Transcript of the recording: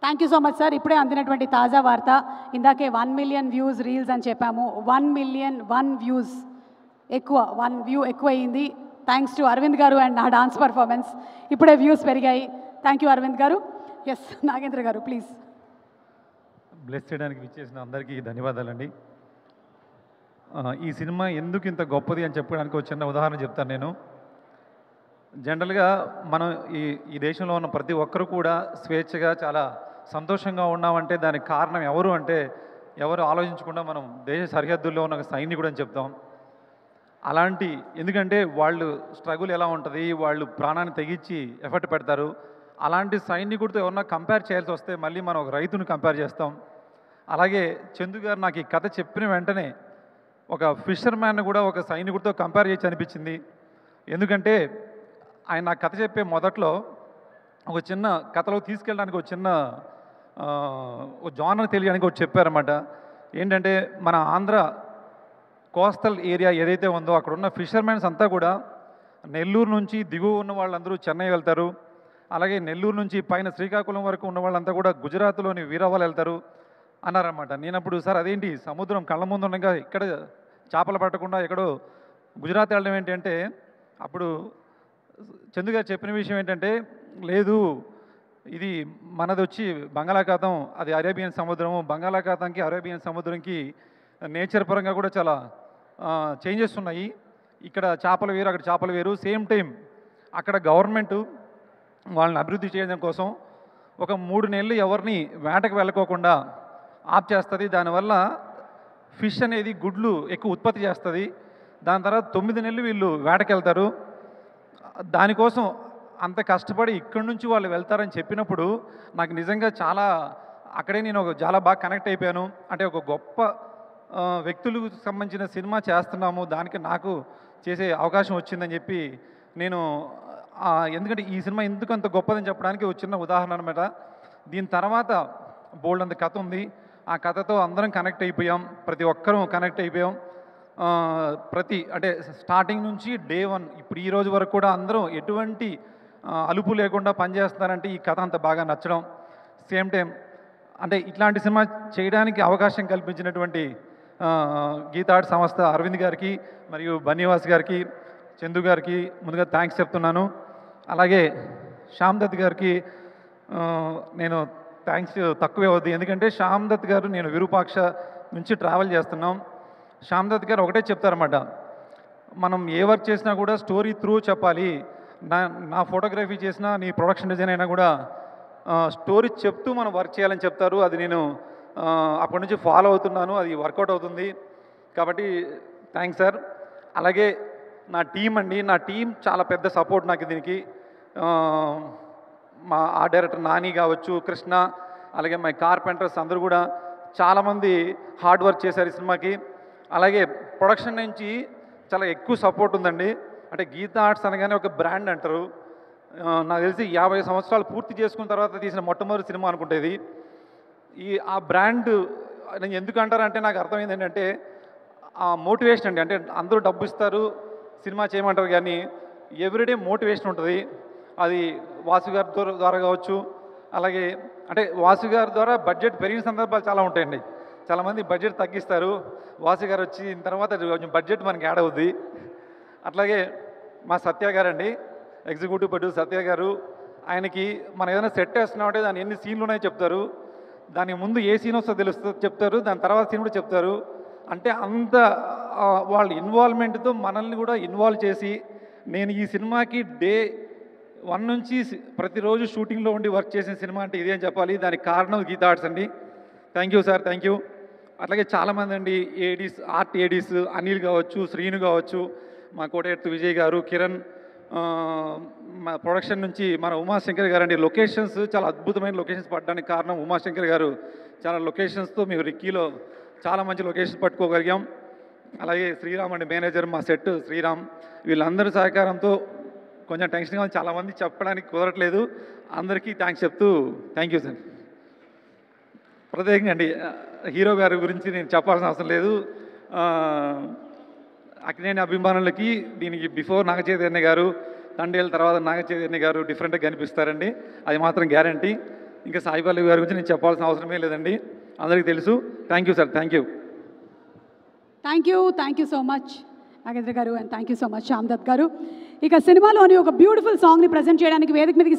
Thank you so much sir. ఇప్పుడే అందినటువంటి తాజా వార్త, ఇందాకే 1 మిలియన్ వ్యూస్ రీల్స్ అని చెప్పాము. 1 మిలియన్ 1 వ్యూస్ ఎక్కువ, 1 వ్యూ ఎక్కువ అయ్యింది. థ్యాంక్స్ టు అరవింద్ గారు అండ్ నా డాన్స్ పర్ఫార్మెన్స్. ఇప్పుడే వ్యూస్ పెరిగాయి. థ్యాంక్ యూ అరవింద్ గారు. ఎస్ నాగేంద్ర గారు ప్లీజ్. బ్లెస్ చేయడానికి విచ్చేసిన అందరికీ ధన్యవాదాలండి. ఈ సినిమా ఎందుకు ఇంత గొప్పది అని చెప్పడానికి ఒక చిన్న ఉదాహరణ చెప్తాను నేను. జనరల్గా మనం ఈ దేశంలో ఉన్న ప్రతి ఒక్కరు కూడా స్వేచ్ఛగా చాలా సంతోషంగా ఉన్నామంటే దానికి కారణం ఎవరు అంటే, ఎవరు ఆలోచించకుండా మనం దేశ సరిహద్దుల్లో ఉన్న సైనికుడు అని చెప్తాం. అలాంటి ఎందుకంటే వాళ్ళు స్ట్రగుల్ ఎలా ఉంటుంది, వాళ్ళు ప్రాణాన్ని తెగించి ఎఫర్ట్ పెడతారు. అలాంటి సైనికుడితో ఎవరన్నా కంపేర్ చేయాల్సి వస్తే మళ్ళీ మనం ఒక రైతుని కంపేర్ చేస్తాం. అలాగే చందు గారు నాకు ఈ కథ చెప్పిన వెంటనే ఒక ఫిషర్ మ్యాన్ కూడా ఒక సైనికుడితో కంపేర్ చేసి అనిపించింది. ఎందుకంటే ఆయన నాకు కథ చెప్పే మొదట్లో ఒక చిన్న కథలో తీసుకెళ్ళడానికి ఒక చిన్న జానర్ తెలియడానికి ఒకటి చెప్పారన్నమాట. ఏంటంటే మన ఆంధ్ర కోస్టల్ ఏరియా ఏదైతే ఉందో అక్కడ ఉన్న ఫిషర్మెన్స్ అంతా కూడా నెల్లూరు నుంచి దిగువ ఉన్న వాళ్ళందరూ చెన్నై వెళ్తారు. అలాగే నెల్లూరు నుంచి పైన శ్రీకాకుళం వరకు ఉన్న వాళ్ళంతా కూడా గుజరాత్లోని వీరవాళ్ళు వెళ్తారు అన్నారన్నమాట. నేను అప్పుడు సార్ అదేంటి సముద్రం కళ్ళ ముందు ఉండగా ఇక్కడ చేపలు పట్టకుండా ఎక్కడో గుజరాత్ వెళ్ళడం ఏంటంటే, అప్పుడు చందు గారు చెప్పిన విషయం ఏంటంటే, లేదు ఇది మనది వచ్చి బంగాళాఖాతం, అది అరేబియన్ సముద్రము, బంగాళాఖాతంకి అరేబియన్ సముద్రంకి నేచర్ పరంగా కూడా చాలా చేంజెస్ ఉన్నాయి. ఇక్కడ చేపలు వేరు, అక్కడ చేపలు వేరు. సేమ్ టైం అక్కడ గవర్నమెంటు వాళ్ళని అభివృద్ధి చేయడం కోసం ఒక 3 నెలలు ఎవరిని వేటకు వెళ్ళకోకుండా ఆప్ చేస్తుంది. దానివల్ల ఫిష్ అనేది గుడ్లు ఎక్కువ ఉత్పత్తి చేస్తుంది. దాని తర్వాత 9 నెలలు వీళ్ళు వేటకి వెళ్తారు. దానికోసం అంత కష్టపడి ఇక్కడి నుంచి వాళ్ళు వెళ్తారని చెప్పినప్పుడు నాకు నిజంగా చాలా అక్కడే నేను చాలా బాగా కనెక్ట్ అయిపోయాను. అంటే ఒక గొప్ప వ్యక్తులకు సంబంధించిన సినిమా చేస్తున్నాము, దానికి నాకు చేసే అవకాశం వచ్చిందని చెప్పి నేను ఎందుకంటే ఈ సినిమా ఎందుకు అంత గొప్పదని చెప్పడానికి ఒక చిన్న ఉదాహరణ అనమాట. దీని తర్వాత బోల్డ్ అంత కథ ఉంది. ఆ కథతో అందరం కనెక్ట్ అయిపోయాం, ప్రతి ఒక్కరూ కనెక్ట్ అయిపోయాం. అంటే స్టార్టింగ్ నుంచి డే 1 ఇప్పుడు ఈ రోజు వరకు కూడా అందరం ఎటువంటి అలుపు లేకుండా పనిచేస్తున్నారంటే ఈ కథ అంత బాగా నచ్చడం. సేమ్ టైం అంటే ఇట్లాంటి సినిమా చేయడానికి అవకాశం కల్పించినటువంటి గీతా ఆర్ట్ సంస్థ అరవింద్ గారికి మరియు బన్నివాస్ గారికి, చందు గారికి ముందుగా థ్యాంక్స్ చెప్తున్నాను. అలాగే శ్యామ్ దత్ గారికి నేను థ్యాంక్స్ తక్కువే అవుద్ది. ఎందుకంటే శ్యామ్ దత్ గారు నేను విరూపాక్ష నుంచి ట్రావెల్ చేస్తున్నాం. శ్యామ్ దత్ గారు ఒకటే చెప్తారన్నమాట, మనం ఏ వర్క్ చేసినా కూడా స్టోరీ త్రూ చెప్పాలి. నా ఫోటోగ్రఫీ చేసినా, నీ ప్రొడక్షన్ డిజైన్ అయినా కూడా స్టోరీ చెప్తూ మనం వర్క్ చేయాలని చెప్తారు. అది నేను అప్పటి నుంచి ఫాలో అవుతున్నాను, అది వర్కౌట్ అవుతుంది. కాబట్టి థ్యాంక్స్ సార్. అలాగే నా టీం అండి, నా టీం చాలా పెద్ద సపోర్ట్ నాకు దీనికి. మా ఆర్ట్ డైరెక్టర్ నాని కావచ్చు, కృష్ణ, అలాగే మై కార్పెంటర్స్ అందరూ కూడా చాలామంది హార్డ్ వర్క్ చేశారు ఈ సినిమాకి. అలాగే ప్రొడక్షన్ నుంచి చాలా ఎక్కువ సపోర్ట్ ఉందండి. అంటే గీతా ఆర్ట్స్ అనగానే ఒక బ్రాండ్ అంటారు. నాకు తెలిసి 50 సంవత్సరాలు పూర్తి చేసుకున్న తర్వాత తీసిన మొట్టమొదటి సినిమా అనుకుంటేది. ఆ బ్రాండ్ నేను ఎందుకు అంటారంటే నాకు అర్థమైంది ఏంటంటే ఆ మోటివేషన్ అండి. అంటే అందరూ డబ్బు ఇస్తారు, సినిమా చేయమంటారు, కానీ ఎవ్రీడే మోటివేషన్ ఉంటుంది. అది వాసు గారి ద్వారా కావచ్చు. అలాగే అంటే వాసు గారి ద్వారా బడ్జెట్ పెరిగిన సందర్భాలు చాలా ఉంటాయండి. చాలామంది బడ్జెట్ తగ్గిస్తారు, వాసు గారు వచ్చిన తర్వాత కొంచెం బడ్జెట్ మనకి యాడ్ అవుద్ది. అట్లాగే మా సత్య గారండి, ఎగ్జిక్యూటివ్ ప్రొడ్యూసర్ సత్య గారు, ఆయనకి మనం ఏదైనా సెట్ వేస్తున్నామంటే దాని ఎన్ని సీన్లు ఉన్నాయో చెప్తారు, దానికి ముందు ఏ సీన్ వస్తుందో చెప్తారు, దాని తర్వాత సీన్ కూడా చెప్తారు. అంటే అంత వాళ్ళ ఇన్వాల్వ్మెంట్తో మనల్ని కూడా ఇన్వాల్వ్ చేసి, నేను ఈ సినిమాకి డే 1 నుంచి ప్రతిరోజు షూటింగ్లో ఉండి వర్క్ చేసిన సినిమా అంటే ఇదే అని చెప్పాలి. దానికి కారణం గీతా ఆర్ట్స్ అండి. Thank you sir, thank you. అట్లాగే చాలామంది అండి ఏడీస్, ఆర్ట్ ఏడీస్, అనిల్ కావచ్చు, శ్రీను కావచ్చు, మా కోటెత్తు విజయ్ గారు, కిరణ్, మా ప్రొడక్షన్ నుంచి మన ఉమాశంకర్ గారు అండి. లొకేషన్స్ చాలా అద్భుతమైన లొకేషన్స్ పట్టడానికి కారణం ఉమాశంకర్ గారు. చాలా లొకేషన్స్తో మేము రిక్కీలో చాలా మంచి లొకేషన్స్ పట్టుకోగలిగాం. అలాగే శ్రీరామ్ అండి మేనేజర్, మా సెట్ శ్రీరామ్, వీళ్ళందరి సహకారంతో కొంచెం టెన్షన్గా ఉంది, చాలామంది చెప్పడానికి కుదరట్లేదు. అందరికీ థ్యాంక్స్ చెప్తూ థ్యాంక్ యూ సార్. ప్రత్యేకంగా అండి హీరో గారి గురించి నేను చెప్పాల్సిన అవసరం లేదు. అక్కినేని అభిమానులకి దీనికి బిఫోర్ నాగచైతన్య గారు, తండేళ్ళ తర్వాత నాగచైతన్య గారు డిఫరెంట్గా కనిపిస్తారండి, అది మాత్రం గ్యారంటీ. ఇంకా సాయి పల్లవి గారి గురించి నేను చెప్పాల్సిన అవసరమే లేదండి, అందరికీ తెలుసు. Thank you sir, thank you. Thank you so much Nagendra garu, and thank you so much Shyam Dutt garu. ఇక సినిమాలోని ఒక బ్యూటిఫుల్ సాంగ్ని ప్రజెంట్ చేయడానికి వేదిక మీదకి